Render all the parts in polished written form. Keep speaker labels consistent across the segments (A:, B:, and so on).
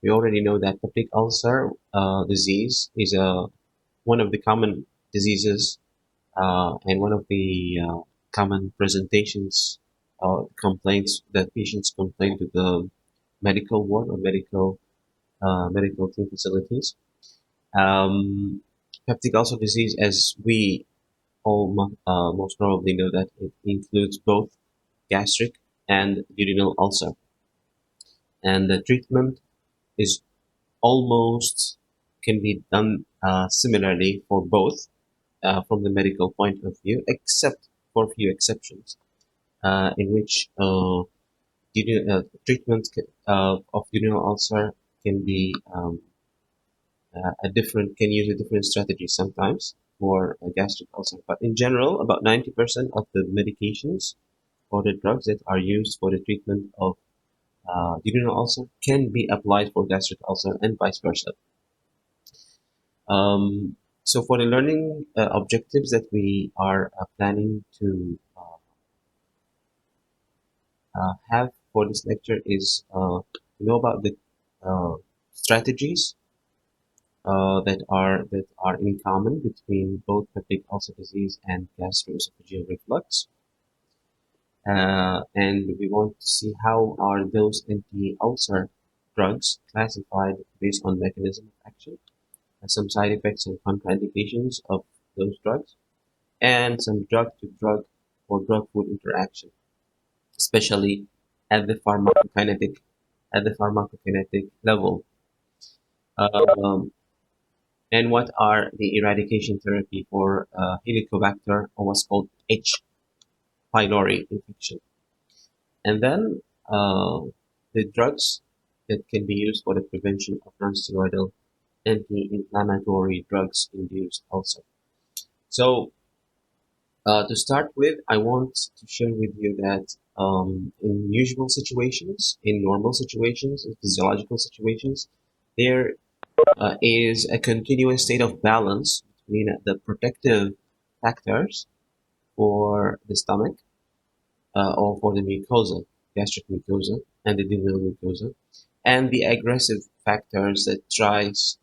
A: We already know that peptic ulcer disease is one of the common diseases and one of the common presentations complaints that patients complain to the medical ward or medical team facilities. Um, Peptic ulcer disease, as we all most probably know, that it includes both gastric and duodenal ulcer, and the treatment is almost can be done similarly for both from the medical point of view, except for a few exceptions, in which treatment of duodenal ulcer can be a different can use a different strategy sometimes for a gastric ulcer. But in general, about 90% of the medications or the drugs that are used for the treatment of duodenal ulcer can be applied for gastric ulcer and vice versa. Um, so for the learning objectives that we are planning to have for this lecture is know about the uh, strategies that are in common between both peptic ulcer disease and gastroesophageal reflux. And we want to see how are those anti-ulcer drugs classified based on mechanism of action, some side effects and contraindications of those drugs, and some drug-to-drug or drug-food interaction, especially at the pharmacokinetic level. Um, and what are the eradication therapy for Helicobacter or what's called H. pylori infection. And then the drugs that can be used for the prevention of non-steroidal anti-inflammatory drugs induced ulcer. So to start with, I want to share with you that in usual situations, in normal situations, in physiological situations, there is a continuous state of balance between the protective factors for the stomach or for the mucosa, gastric mucosa, and the duodenal mucosa, and the aggressive factors that tries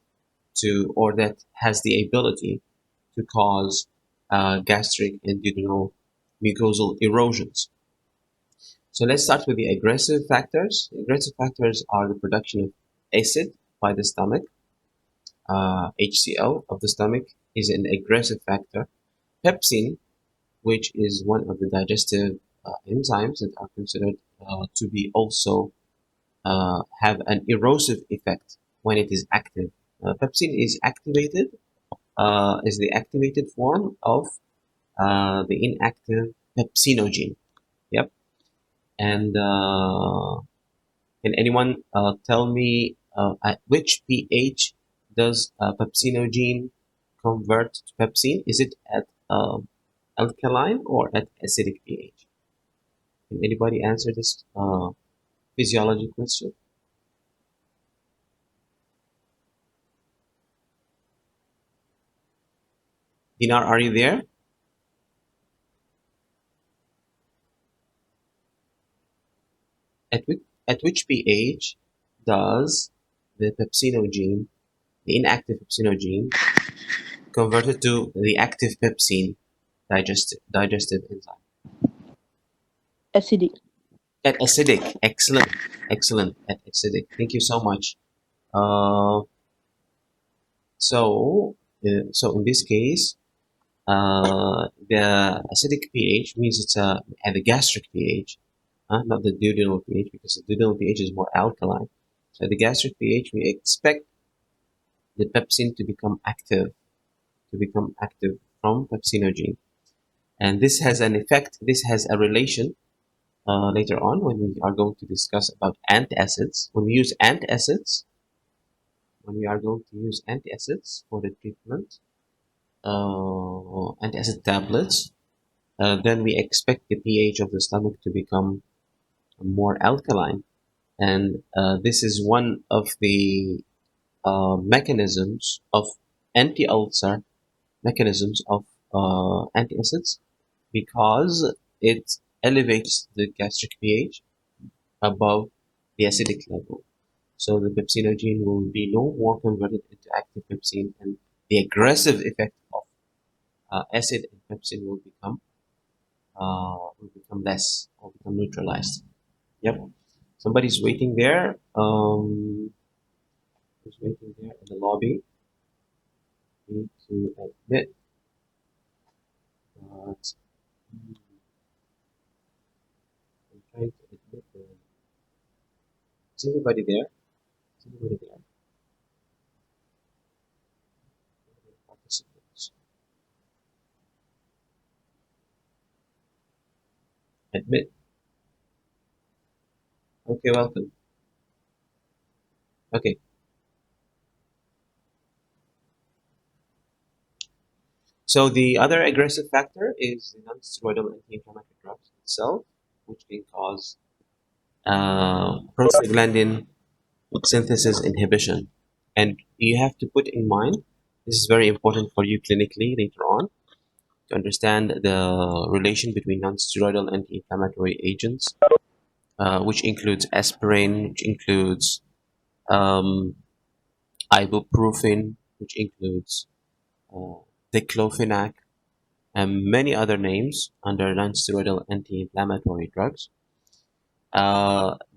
A: to or that has the ability to cause gastric and duodenal mucosal erosions. So let's start with the aggressive factors. The aggressive factors are the production of acid by the stomach. HCl of the stomach is an aggressive factor. Pepsin, which is one of the digestive enzymes that are considered to be also have an erosive effect when it is active. Pepsin is the activated form of the inactive pepsinogen. Yep. And can anyone tell me at which pH does pepsinogen convert to pepsin? Is it at alkaline or at acidic pH? Can anybody answer this physiology question? Dinar, are you there? At which pH does the pepsinogen, the inactive pepsinogen, convert it to the active pepsin digestive enzyme?
B: Acidic.
A: At acidic. Excellent. Excellent. At acidic. Thank you so much. Uh, so in this case, the acidic pH means it's at the gastric pH, not the duodenal pH, because the duodenal pH is more alkaline. So at the gastric pH, we expect the pepsin to become active from pepsinogen. And this has an effect, this has a relation later on when we are going to discuss about antacids. When we are going to use antacids for the treatment, antacid tablets, then we expect the pH of the stomach to become more alkaline. And this is one of the mechanisms of anti-ulcer mechanisms of antacids, because it elevates the gastric pH above the acidic level. So the pepsinogen will be no more converted into active pepsin, and the aggressive effect of acid and pepsin will become less or become neutralized. Yep. Somebody's waiting there. Who's waiting there in the lobby? Need to admit that I'm trying to admit that. Is everybody there? Is everybody there? Participants. Admit. Okay, welcome. Okay. So the other aggressive factor is the non-steroidal anti-inflammatory drugs itself, which can cause prostaglandin synthesis inhibition. And you have to put in mind, this is very important for you clinically later on, to understand the relation between non-steroidal anti-inflammatory agents, which includes aspirin, which includes um, ibuprofen, which includes uh, diclofenac, and many other names under non-steroidal anti-inflammatory drugs.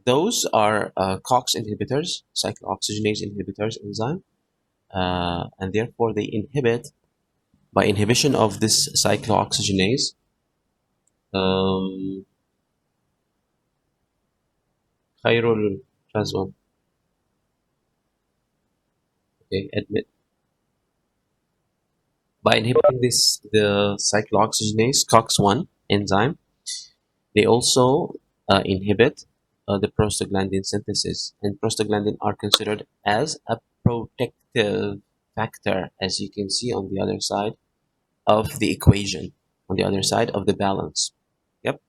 A: Those are COX inhibitors, cyclooxygenase inhibitors enzyme, and therefore they inhibit, by inhibition of this cyclooxygenase, um, chiral transform. Okay, admit. By inhibiting this, the cyclooxygenase COX-1 enzyme, they also inhibit the prostaglandin synthesis, and prostaglandin are considered as a protective factor, as you can see on the other side of the equation, on the other side of the balance. Yep.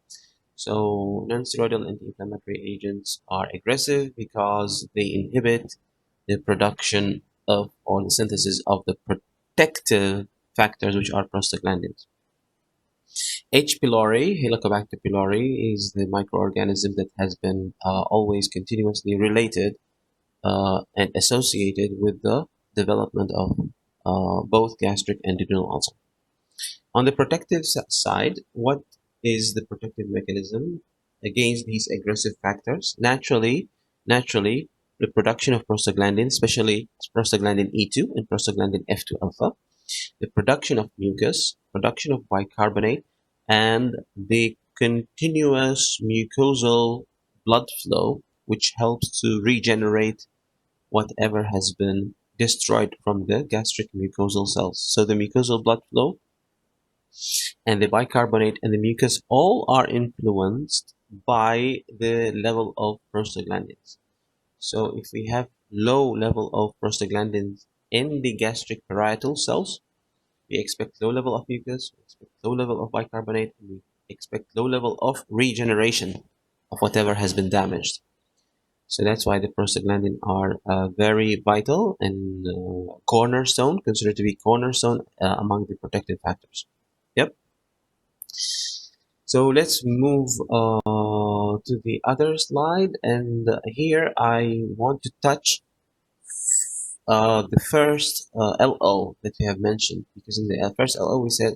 A: So non-steroidal anti-inflammatory agents are aggressive because they inhibit the production of or the synthesis of the protective factors, which are prostaglandins. H. pylori, Helicobacter pylori, is the microorganism that has been always continuously related and associated with the development of both gastric and duodenal ulcer. On the protective side, what is the protective mechanism against these aggressive factors? Naturally, the production of prostaglandin, especially prostaglandin E2 and prostaglandin F2 alpha, the production of mucus, production of bicarbonate, and the continuous mucosal blood flow, which helps to regenerate whatever has been destroyed from the gastric mucosal cells. So the mucosal blood flow and the bicarbonate and the mucus all are influenced by the level of prostaglandins. So if we have low level of prostaglandins in the gastric parietal cells, we expect low level of mucus, we expect low level of bicarbonate, and we expect low level of regeneration of whatever has been damaged. So that's why the prostaglandin are very vital and cornerstone, considered to be cornerstone among the protective factors. Yep. So let's move to the other slide, and here I want to touch the first LO that we have mentioned, because in the first LO we said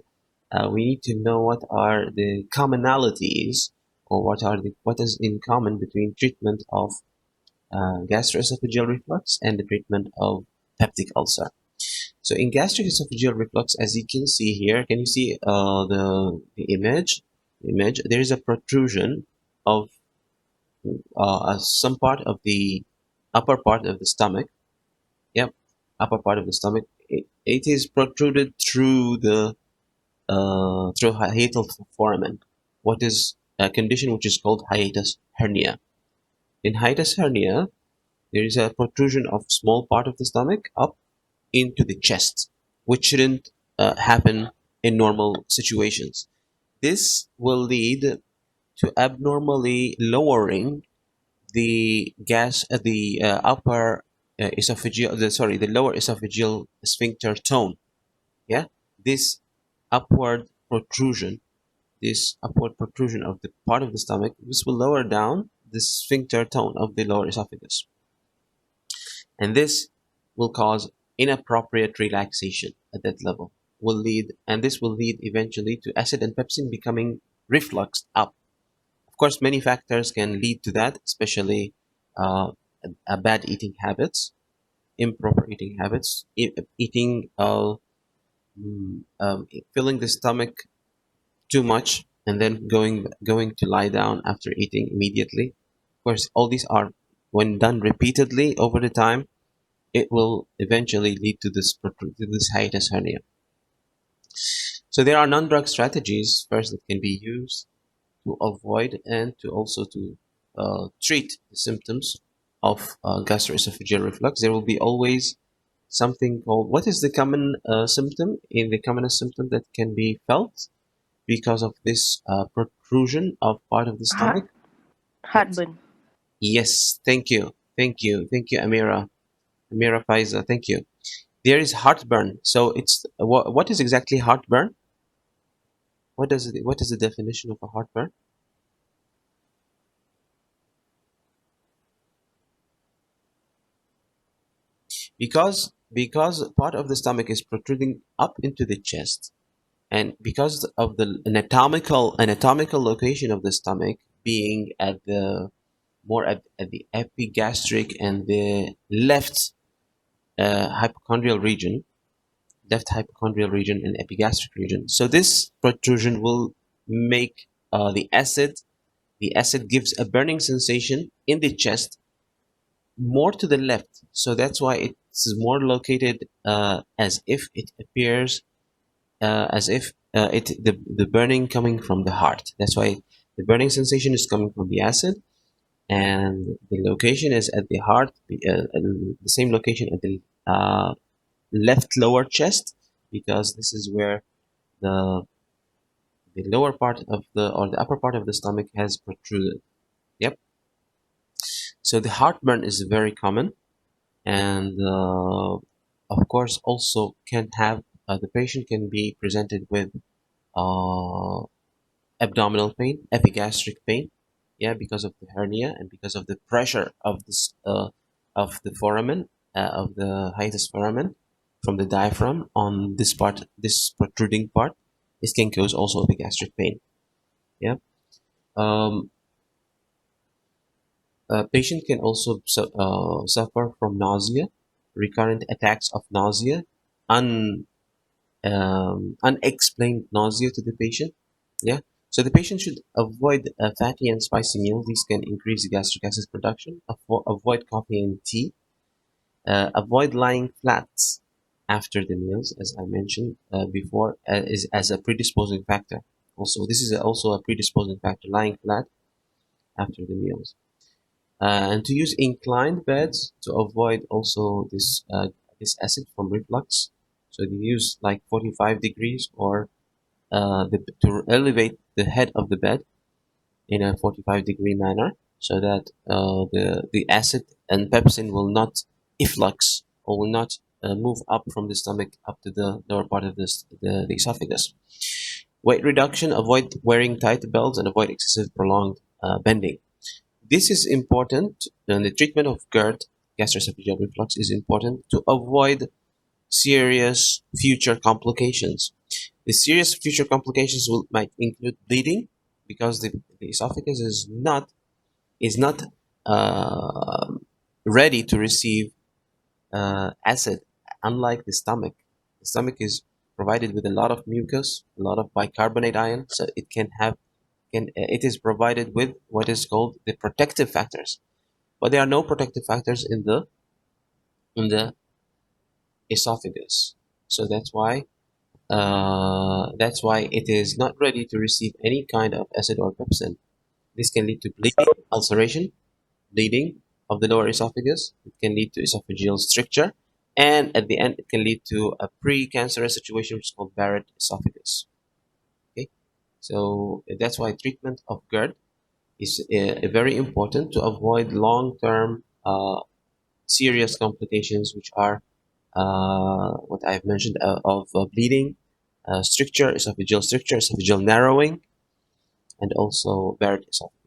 A: we need to know what are the commonalities, or what is in common between treatment of gastroesophageal reflux and the treatment of peptic ulcer. So in gastric esophageal reflux, as you can see here, can you see the image? Image. There is a protrusion of some part of the upper part of the stomach. Yep, upper part of the stomach. It is protruded through the through hiatal foramen. What is a condition which is called hiatus hernia? In hiatus hernia, there is a protrusion of small part of the stomach up into the chest, which shouldn't happen in normal situations. This will lead to abnormally lowering the upper esophageal, the lower esophageal sphincter tone. Yeah, this upward protrusion, this upward protrusion of the part of the stomach, this will lower down the sphincter tone of the lower esophagus. and this will cause inappropriate relaxation at that level. This will lead eventually to acid and pepsin becoming refluxed up. Of course, many factors can lead to that, especially uh, bad eating habits, improper eating habits, eating, filling the stomach too much, and then going to lie down after eating immediately. Of course, all these are, when done repeatedly over the time, it will eventually lead to this hiatus hernia. So there are non-drug strategies first that can be used to avoid and to also to treat the symptoms of gastroesophageal reflux. There will be always something called, what is the common symptom? In the commonest symptom that can be felt because of this protrusion of part of the
B: Heart,
A: stomach. Yes,
B: heartburn.
A: yes, thank you, Amira Faiza, thank you. There is heartburn. So it's what is exactly heartburn? What is the definition of a heartburn? Because part of the stomach is protruding up into the chest, and because of the anatomical location of the stomach being at the at the epigastric and the hypochondrial region, left hypochondrial region and epigastric region. So this protrusion will make the acid gives a burning sensation in the chest more to the left. So that's why it's more located, as if it appears, as if the burning coming from the heart. That's why the burning sensation is coming from the acid, and the location is at the heart, the same location at the left lower chest, because this is where the the lower part of the or the upper part of the stomach has protruded. Yep. So the heartburn is very common, and of course also can have the patient can be presented with uh, abdominal pain, epigastric pain, yeah, because of the hernia and because of the pressure of the foramen, of the hiatus foramen from the diaphragm on this part, this protruding part. This can cause also epigastric pain. Yeah. Um, a patient can also suffer from nausea, recurrent attacks of nausea, un unexplained nausea to the patient. Yeah. So the patient should avoid fatty and spicy meals. These can increase the gastric acid production. Avoid coffee and tea. Avoid lying flat after the meals, as I mentioned before, is as a predisposing factor. Also, this is also a predisposing factor, lying flat after the meals. And to use inclined beds to avoid also this acid from reflux. So you use like 45 degrees, or to elevate the head of the bed in a 45-degree manner, so that the acid and pepsin will not efflux, or will not move up from the stomach up to the lower part of the esophagus. Weight reduction: avoid wearing tight belts and avoid excessive prolonged bending. This is important, and the treatment of GERD, gastroesophageal reflux, is important to avoid serious future complications. The serious future complications might include bleeding, because the esophagus is not uh, ready to receive acid, unlike the stomach. The stomach is provided with a lot of mucus, a lot of bicarbonate ion, so it is provided with what is called the protective factors. But there are no protective factors in the esophagus. So that's why it is not ready to receive any kind of acid or pepsin. This can lead to bleeding, ulceration, bleeding of the lower esophagus. It can lead to esophageal stricture, and at the end, it can lead to a precancerous situation, which is called Barrett esophagus. Okay, so that's why treatment of GERD is very important to avoid long-term serious complications, which are what I've mentioned of bleeding, stricture, esophageal narrowing, and also Barrett esophagus.